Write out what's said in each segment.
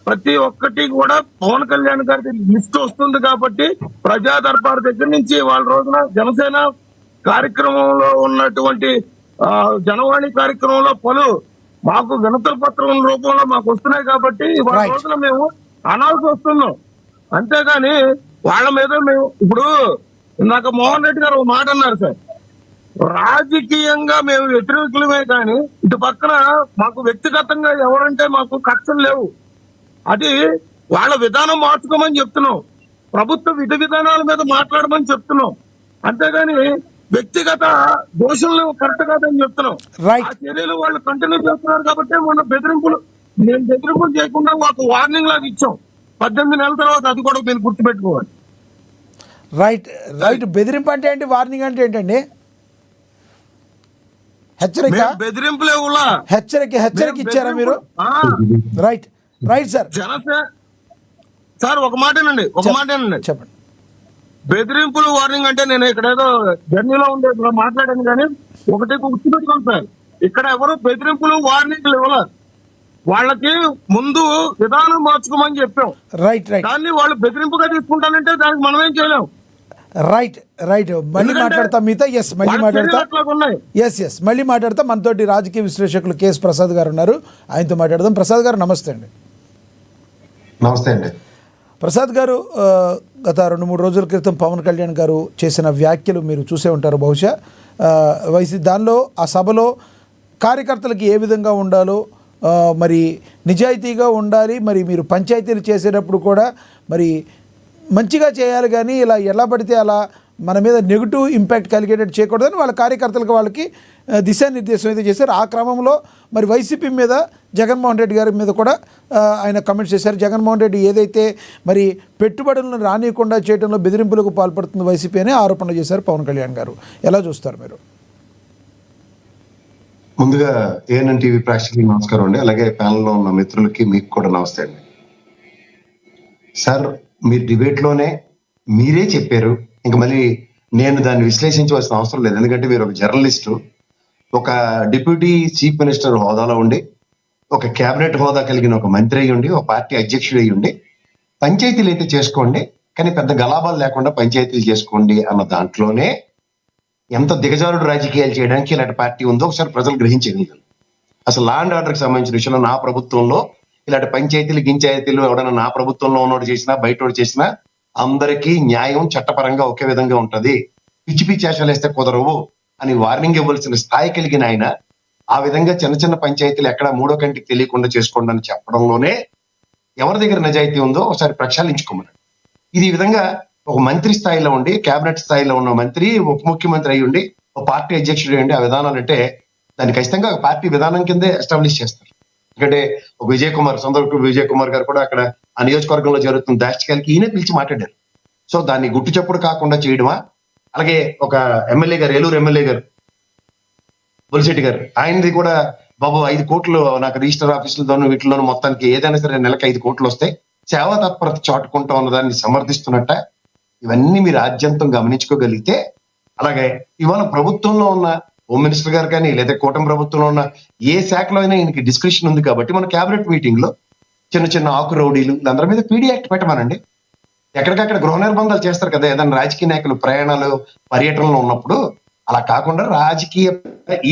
ప్రతి ఒక్కటి కూడా పవన్ కళ్యాణ్ గారి లిస్ట్ వస్తుంది కాబట్టి ప్రజా దర్బార్ దగ్గర నుంచి వాళ్ళ రోజున జనసేన కార్యక్రమంలో ఉన్నటువంటి జనవాణి కార్యక్రమంలో పలు మాకు వినతుల పత్రం రూపంలో మాకు వస్తున్నాయి కాబట్టి వాళ్ళ రోజున మేము అనాల్సి వస్తున్నాం. అంతేగాని వాళ్ళ మీద మేము ఇప్పుడు ఇందాక మోహన్ రెడ్డి గారు ఒక మాట అన్నారు సార్, రాజకీయంగా మేము వ్యతిరేకులమే కానీ ఇటు పక్కన మాకు వ్యక్తిగతంగా ఎవరంటే మాకు కక్షలు లేవు. అది వాళ్ళ విధానం మార్చుకోమని చెప్తున్నాం, ప్రభుత్వ విధి విధానాల మీద మాట్లాడమని చెప్తున్నాం. అంతేగాని వ్యక్తిగత దోషులు కరెక్ట్ కాదని చెప్తున్నాం. ఆ చర్యలు వాళ్ళు కంటిన్యూ చేస్తున్నారు కాబట్టి మొన్న మేము బెదిరింపులు చేయకుండా మాకు వార్నింగ్ లాగా ఇచ్చాం. 18 నెలల తర్వాత అది కూడా మీరు గుర్తుపెట్టుకోవాలి. రైట్. బెదిరింపు అంటే ఏంటి, వార్నింగ్ అంటే ఏంటండి? హెచ్చరిక, బెదిరింపులే హెచ్చరిక ఇచ్చారా మీరు? Right sir. సార్ ఒక మాటేనండి చెప్పండి. బెదిరింపులు వార్నింగ్ అంటే నేను ఇక్కడ ఏదో జర్నీలో ఉండే మాట్లాడాను కానీ ఒకటి గుర్తుపెట్టుకోండి సార్, ఇక్కడ ఎవరు బెదిరింపులు వార్నింగ్లు ఇవ్వలేదు. వాళ్ళకి ముందు విధానం మార్చుకోమని చెప్పాం. రైట్. దాన్ని వాళ్ళు బెదిరింపుగా తీసుకుంటానంటే దానికి మనం ఏం చేయలేం. రైట్. మళ్ళీ మాట్లాడతాం మీతో. మళ్ళీ మాట్లాడతాం. మనతోటి రాజకీయ విశ్లేషకులు కేఎస్ ప్రసాద్ గారు ఉన్నారు, ఆయనతో మాట్లాడదాం. ప్రసాద్ గారు నమస్తే అండి. నమస్తే అండి. ప్రసాద్ గారు, గత 2-3 రోజుల క్రితం పవన్ కళ్యాణ్ గారు చేసిన వ్యాఖ్యలు మీరు చూసే ఉంటారు బహుశా. దానిలో ఆ సభలో కార్యకర్తలకి ఏ విధంగా ఉండాలో, మరి నిజాయితీగా ఉండాలి, మరి మీరు పంచాయతీలు చేసేటప్పుడు కూడా మరి మంచిగా చేయాలి, కానీ ఇలా ఎలా పడితే అలా మన మీద నెగిటివ్ ఇంపాక్ట్ కలిగేటట్టు చేయకూడదని వాళ్ళ కార్యకర్తలకు వాళ్ళకి దిశానిర్దేశం అయితే చేశారు. ఆ క్రమంలో మరి వైసీపీ మీద జగన్మోహన్ రెడ్డి గారి మీద కూడా ఆయన కమెంట్స్ చేశారు. జగన్మోహన్ రెడ్డి ఏదైతే మరి పెట్టుబడులను రానియకుండా చేయడంలో బెదిరింపులకు పాల్పడుతుంది వైసీపీ అని ఆరోపణలు చేశారు పవన్ కళ్యాణ్ గారు. ఎలా చూస్తారు మీరు? ముందుగా ఏఎన్ఎన్ టీవీ ప్రేక్షకులకు నమస్కారం అండి. అలాగే ప్యానెల్లో ఉన్న మిత్రులకి మీకు కూడా నమస్తే అండి. సార్, మీరు డిబేట్లోనే మీరే చెప్పారు, ఇంకా మళ్ళీ నేను దాన్ని విశ్లేషించవలసిన అవసరం లేదు. ఎందుకంటే మీరు ఒక జర్నలిస్టు, ఒక డిప్యూటీ చీఫ్ మినిస్టర్ హోదాలో ఉండి, ఒక కేబినెట్ హోదా కలిగిన ఒక మంత్రి అయ్యి ఉండి, ఒక పార్టీ అధ్యక్షుడు అయ్యి ఉండి, పంచాయతీలు అయితే చేసుకోండి కానీ పెద్ద గలాబాలు లేకుండా పంచాయతీలు చేసుకోండి అన్న దాంట్లోనే ఎంత దిగజారుడు రాజకీయాలు చేయడానికి ఇలాంటి పార్టీ ఉందో ఒకసారి ప్రజలు గ్రహించగలిగారు. అసలు లా అండ్ ఆర్డర్కి సంబంధించిన విషయంలో నా ప్రభుత్వంలో ఇలాంటి పంచాయతీలు గించాయతీలు ఎవడన్నా నా ప్రభుత్వంలో ఉన్నోడు చేసినా బయటోడు చేసినా అందరికీ న్యాయం చట్టపరంగా ఒకే విధంగా ఉంటది, పిచ్చి పిచ్చి ఆశలు వేస్తే కుదరవు అని వార్నింగ్ ఇవ్వాల్సిన స్థాయి కలిగిన ఆయన ఆ విధంగా చిన్న పంచాయతీలు ఎక్కడ మూడో కంటికి తెలియకుండా చేసుకోండి అని చెప్పడంలోనే ఎవరి దగ్గర నిజాయితీ ఉందో ఒకసారి ప్రక్షాళించుకోమని. ఇది ఈ విధంగా ఒక మంత్రి స్థాయిలో ఉండి, కేబినెట్ స్థాయిలో ఉన్న మంత్రి, ఉప ముఖ్యమంత్రి అయ్యి ఉండి, ఒక పార్టీ అధ్యక్షుడు అయ్యి ఉండి ఆ విధానాలు అంటే దాన్ని ఖచ్చితంగా ఒక పార్టీ విధానం కిందే ఎస్టాబ్లిష్ చేస్తారు. ఎందుకంటే ఒక విజయ్ కుమార్ గారు కూడా అక్కడ ఆ నియోజకవర్గంలో జరుగుతున్న దాష్టికాలకి ఈయన పిలిచి మాట్లాడారు. సో దాన్ని గుట్టు చప్పుడు కాకుండా చేయడమా, అలాగే ఒక ఎమ్మెల్యే గారు, ఏలూరు ఎమ్మెల్యే గారు బొలిశెట్టి గారు, ఆయనది కూడా బాబు 5 కోట్లు నాకు రిజిస్టర్ ఆఫీసులతోనూ వీటిలోనూ మొత్తానికి ఏదైనా సరే నెలకు 5 కోట్లు వస్తే సేవా తత్పరత చాటుకుంటా ఉన్న దాన్ని సమర్థిస్తున్నట్ట. ఇవన్నీ మీరు ఆద్యంతం గమనించుకోగలిగితే, అలాగే ఇవాళ ప్రభుత్వంలో ఉన్న హోమ్ మినిస్టర్ గారు కానీ లేదా కూటమి ప్రభుత్వంలో ఉన్న ఏ శాఖలో అయినా ఈయనకి డిస్క్రిప్షన్ ఉంది కాబట్టి మన కేబినెట్ మీటింగ్ లో చిన్న ఆకు రౌడీలు అందరి మీద పీడీ యాక్ట్ పెట్టమనండి. ఎక్కడికక్కడ గృహ నిర్బంధాలు చేస్తారు కదా ఏదైనా రాజకీయ నాయకులు ప్రయాణాలు పర్యటనలో ఉన్నప్పుడు. అలా కాకుండా రాజకీయ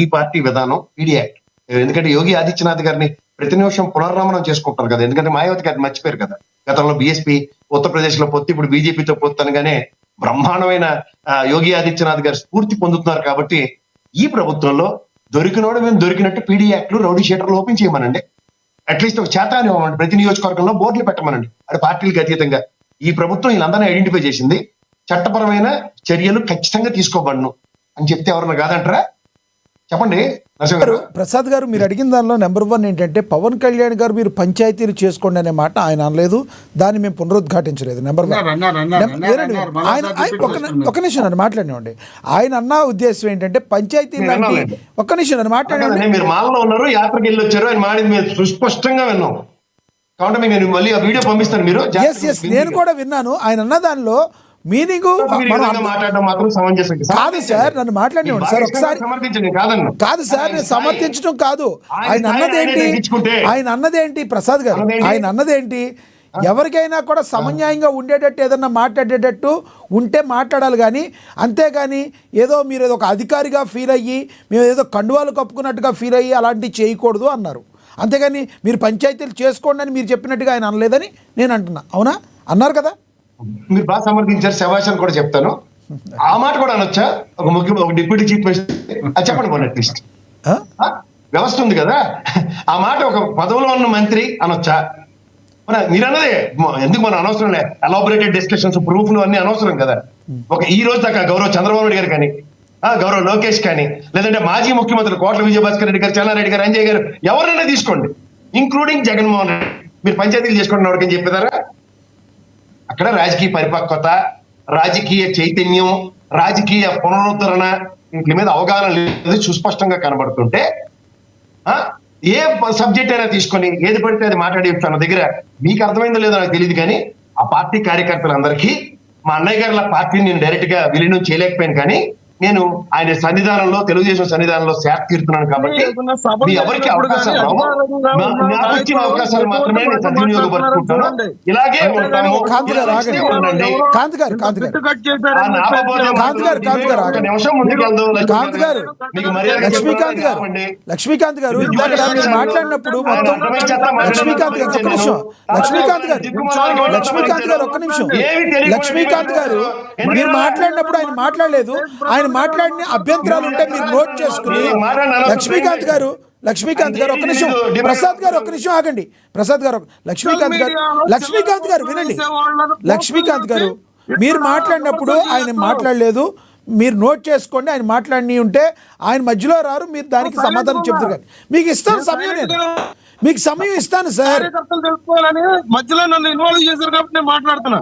ఈ పార్టీ విధానం పీడీ యాక్ట్. ఎందుకంటే యోగి ఆదిత్యనాథ్ గారిని ప్రతి నిమిషం పునర్నామనం చేసుకుంటారు కదా, ఎందుకంటే మాయావతి గారిని మర్చిపోయారు కదా. గతంలో బీఎస్పీ ఉత్తరప్రదేశ్ లో పొత్తు, ఇప్పుడు బీజేపీతో పొత్తు అనగానే బ్రహ్మాండమైన యోగి ఆదిత్యనాథ్ గారు స్ఫూర్తి పొందుతున్నారు. కాబట్టి ఈ ప్రభుత్వంలో దొరికినోడు మేము దొరికినట్టు పీడీ యాక్ట్లు, రౌడీ షీటర్లు ఓపెన్ చేయమనండి. అట్లీస్ట్ ఒక చేతాన్ని ఇవ్వమండి, ప్రతి నియోజకవర్గంలో బోర్డులు పెట్టమనండి. అది పార్టీలకు అతీతంగా ఈ ప్రభుత్వం వీళ్ళందరినీ ఐడెంటిఫై చేసింది, చట్టపరమైన చర్యలు ఖచ్చితంగా తీసుకోబడను అని చెప్తే ఎవరన్నా కాదంటారా? చెప్పండి ప్రసాద్ గారు. మీరు అడిగిన దానిలో నెంబర్ 1 ఏంటంటే పవన్ కళ్యాణ్ గారు మీరు పంచాయతీలు చేసుకోండి అనే మాట ఆయన అనలేదు, దాన్ని మేము పునరుద్ఘాటించలేదు. నెంబర్ 1 ఆయన ఒక నిమిషం నన్ను మాట్లాడినండి. ఆయన అన్న ఉద్దేశం ఏంటంటే పంచాయతీ లాంటి ఒక్క నిమిషం నన్ను మాట్లాడండి. మీరు మాలలో ఉన్నారు, యాత్రకి వెళ్ళి వచ్చారు, ఆయన మాడింది మేము సుస్పష్టంగా విన్నాం. కాబట్టి నేను మళ్ళీ ఆ వీడియో పంపిస్తాను, మీరు నేను కూడా విన్నాను. ఆయన అన్న దానిలో మీనింగ్ మీరు ఈ మనం విధంగా మాట్లాడడం మాత్రం సమంజసం కాదు సార్, నన్ను మాట్లాడినవ్వండి సార్ ఒకసారి. సమర్థించండి కాదన్ను. కాదు సార్, నేను సమర్థించడం కాదు. ఆయన అన్నదేంటి ప్రసాద్ గారు, ఆయన అన్నదేంటి, ఎవరికైనా కూడా సమన్యాయంగా ఉండేటట్టు ఏదన్నా మాట్లాడేటట్టు ఉంటే మాట్లాడాలి. కానీ అంతేగాని ఏదో మీరు ఏదో ఒక అధికారిగా ఫీల్ అయ్యి మేము ఏదో కండువాలు కప్పుకున్నట్టుగా ఫీల్ అయ్యి అలాంటివి చేయకూడదు అన్నారు. అంతేగాని మీరు పంచాయతీలు చేసుకోండి అని మీరు చెప్పినట్టుగా ఆయన అనలేదని నేను అంటున్నా. అవునా? అన్నారు కదా. మీరు బాగా సమర్థించారు, శభాష్ కూడా చెప్తాను. ఆ మాట కూడా అనొచ్చా? ఒక డిప్యూటీ చీఫ్ మినిస్టర్ చెప్పండి పోనీ అట్లీస్ట్. వ్యవస్థ ఉంది కదా, ఆ మాట ఒక పదవిలో ఉన్న మంత్రి అనొచ్చా? మీరు అన్నదే ఎందుకు మనం అనవసరం లే, ఎలాబొరేటెడ్ డిస్కషన్స్ ప్రూఫ్లు అన్ని అనవసరం కదా. ఈ రోజు దాకా గౌరవ చంద్రబాబు నాయుడు గారు కానీ, గౌరవ లోకేష్ కానీ, లేదంటే మాజీ ముఖ్యమంత్రులు కోట్ల విజయభాస్కర్ రెడ్డి గారు, చెన్నారెడ్డి గారు, అంజయ్ గారు, ఎవరైనా తీసుకోండి, ఇంక్లూడింగ్ జగన్మోహన్ రెడ్డి, మీరు పంచాయతీలు చేసుకోండి ఎవరికని చెప్పేదారా? అక్కడ రాజకీయ పరిపక్వత, రాజకీయ చైతన్యం, రాజకీయ పునరుద్ధరణ వీటి మీద అవగాహన లేదు సుస్పష్టంగా కనబడుతుంటే ఏ సబ్జెక్ట్ అయినా తీసుకొని ఏది పడితే అది మాట్లాడి చెప్తాను దగ్గర. మీకు అర్థమైందో లేదో నాకు తెలియదు కానీ ఆ పార్టీ కార్యకర్తలందరికీ మా అన్నయ్య గారి పార్టీని నేను డైరెక్ట్ గా విలీనం చేయలేకపోయాను, కానీ నేను ఆయన సన్నిధానంలో, తెలుగుదేశం సన్నిధానంలో సేవ తీరుతున్నాను కాబట్టి మీ ఎవరికి అవకాశాలు రావు, నాకు వచ్చిన అవకాశాలు మాత్రమే నేను సద్వినియోగపరుచుకుంటాను. ఇలాగే ఉంటాము. నిమిషం ముందుకెళ్దాం. మీకు మర్యాద లక్ష్మీకాంత్ గారు ఇందాక మీరు మాట్లాడినప్పుడు మొత్తం లక్ష్మీకాంత్ గారు ఒక్క నిమిషం, లక్ష్మీకాంత్ గారు ఒక్క నిమిషం, లక్ష్మీకాంత్ గారు మీరు మాట్లాడినప్పుడు ఆయన మాట్లాడలేదు. ఆయన మాట్లాడిన అభ్యంతరాలు ఉంటే మీరు నోట్ చేసుకుని లక్ష్మీకాంత్ గారు ఒక్క నిమిషం, ప్రసాద్ గారు ఒక్క నిమిషం ఆగండి. ప్రసాద్ గారు, లక్ష్మీకాంత్ గారు వినండి. లక్ష్మీకాంత్ గారు మీరు మాట్లాడినప్పుడు ఆయన మాట్లాడలేదు, మీరు నోట్ చేసుకోండి. ఆయన మాట్లాడి ఉంటే ఆయన మధ్యలో రారు, మీరు దానికి సమాధానం చెప్తారు. కానీ మీకు ఇస్తాను సమయం, నేను మీకు సమయం ఇస్తాను సార్. మధ్యలో నన్ను ఇన్వాల్వ్ చేశారు కాబట్టి నేను మాట్లాడుతున్నా.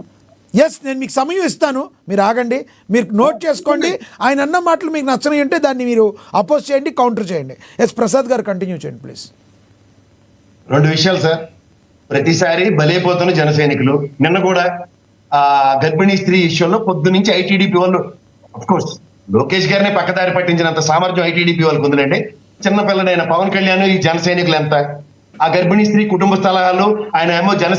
ఎస్, నేను మీకు సమయం ఇస్తాను, మీరు ఆగండి, మీరు నోట్ చేసుకోండి. ఆయన అన్న మాటలు మీకు నచ్చని ఉంటే దాన్ని మీరు అపోజ్ చేయండి, కౌంటర్ చేయండి. ఎస్ ప్రసాద్ గారు కంటిన్యూ చేయండి ప్లీజ్. రెండు విషయాలు సార్. ప్రతిసారి బలైపోతున్న జన సైనికులు. నిన్న కూడా గర్భిణీ స్త్రీ విషయంలో పొద్దు నుంచి ఐటీడీపీ వాళ్ళు, అఫ్ కోర్స్ లోకేష్ గారిని పక్కదారి పట్టించినంత సామర్థ్యం ఐటీడీపీ వాళ్ళకు ఉందండి. చిన్నపిల్లడైన పవన్ కళ్యాణ్ ఈ జన సైనికులు ఎంత, ఆ గర్భిణీ స్త్రీ కుటుంబ స్థలాలు ఆయన ఏమో జన